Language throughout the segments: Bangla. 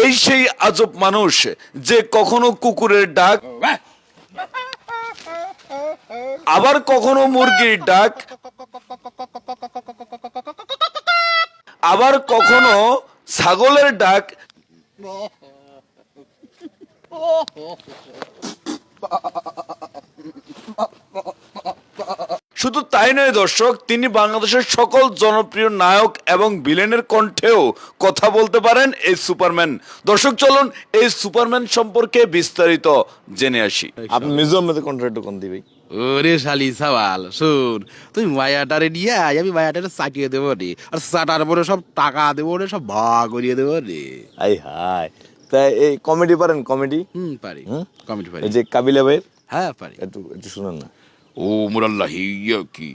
এই সেই আজব মানুষ যে কখনো কুকুরের ডাক, আবার কখনো মুরগির ডাক, আবার কখনো ছাগলের ডাক, শুধু তাই নয় দর্শক, তিনি বাংলাদেশের সকল জনপ্রিয় নায়ক এবং ভিলেনের কণ্ঠেও কথা বলতে পারেন এই সুপারম্যান। দর্শক চলুন এই সুপারম্যান সম্পর্কে বিস্তারিত জেনে আসি। আপনি মিউজিয়াম মধ্যে কণ্ঠ একটু কোন দিবি? ওরে শালি সওয়াল শুন, তুই মায়াটারে নিয়ে আয়, আমি মায়াটারে চাটিয়ে দেবো রে, আর চাটার পরে সব টাকা দেবো রে, সব ভাগ করিয়ে দেবো রে। আই হাই, তাই এই কমেডি পারেন? কমেডি পারি, কমেন্ট পারি। এই যে কাবিলা ভাই, হ্যাঁ পারি। একটু একটু শুনুন না। ও মোরাল্লাহ ইয়া কি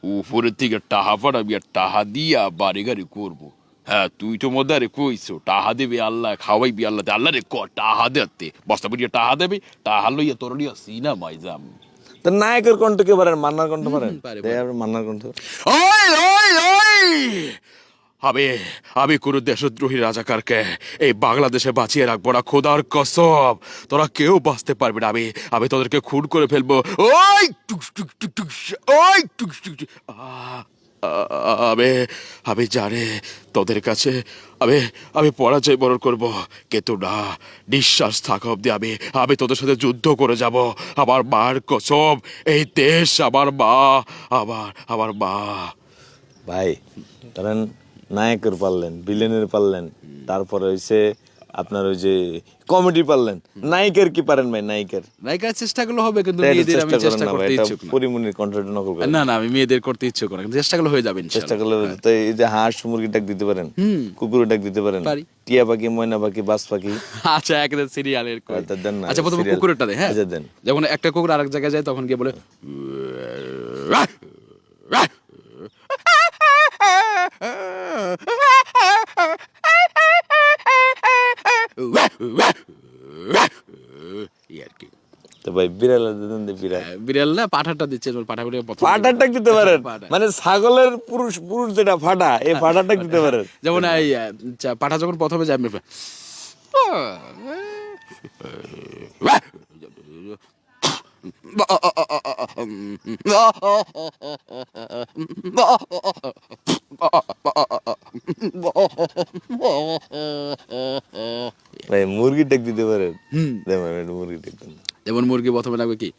উপরের থেকে টাহা পাঠাবি আর টাহা দিয়া বাড়ি গাড়ি করবো। হ্যাঁ তুই তো মদারে কইছো টাহা দেবে আল্লাহ, খাওয়াইবি আল্লাহ, আল্লাহ রে ক টাহা দেতে বস্তা বুঝিয়ে টাহা দেবে, টাহা লইয়া তোর লিয়া সিনেমায় যাম। তা নায়কের কণ্ঠ কে পারেন? মান্নার কণ্ঠ পারেন? পারি, এই আপনি মান্নার কণ্ঠ। ওই ওই ওই আমি আমি কোন দেশদ্রোহী রাজাকারকে এই বাংলাদেশে বাঁচিয়ে রাখবো না, খোদার কসম তোরা কেউ বাঁচতে পারবে না। আমি আমি তোদেরকে খুন করে ফেলবো। ওই টুক টুক টুক টুক, ওই টুক টুক টুক। আমি আমি জানি তোদের কাছে আমি আমি পরাজয় বরণ করবো, কিন্তু না, নিঃশ্বাস থাকা অব্দি আমি আমি তোদের সাথে যুদ্ধ করে যাব। আমার মার কসম, এই দেশ আমার মা, আমার মা। ভাই ধরেন নায়কের পারলেন, ভিলেনের পারলেন, তারপরে হইছে আপনার ওই যে কমেডি পারলেন, নায়িকার কি পারেন ভাই? নায়িকার নায়িকার চেষ্টাগুলো হবে, কিন্তু এটা মেয়েদের আমি চেষ্টা করেন চেষ্টা না ভাই, করতে এটা ইচ্ছুক না। পরিমনির কন্ট্রাক্ট নকল করেন। না না, আমি মেয়েদের করতে ইচ্ছুক না, কিন্তু চেষ্টাগুলো হয়ে যাবে চেষ্টা ইনশাআল্লাহ। করলে তো এই যে হাঁস মুরগি ডাক দিতে পারেন, কুকুরের ডাক দিতে পারেন, পারি। টিয়া পাখি, ময়না পাখি, বাজ পাখি। আচ্ছা একদম সিরিয়ালের কই। আচ্ছা, দেন না, আচ্ছা প্রথমে serial। কুকুরেরটা দে। হ্যাঁ আচ্ছা, দেন। যেমন একটা কুকুর আরেক জায়গায় যায়, তখন গিয়ে বলে এই আর কি। তো ভাই বিড়াল দেন, বিড়াল। বিড়াল না, পাঠাটা দিচ্ছে, পাঠাগুলো প্রথম ফাটার ডাক দিতে পারেন? ফাটা। মানে ছাগলের পুরুষ পুরুষ যেটা ফাটা, এই ফাটার ডাক দিতে পারেন? যেমন এই পাঠা যখন প্রথমে যায়, ভাই মুরগির ডাক দিতে পারেন? দেন ভাই, একটু মুরগির ডাক দেন। যেমন মুরগি প্রথমে লাগবে কি,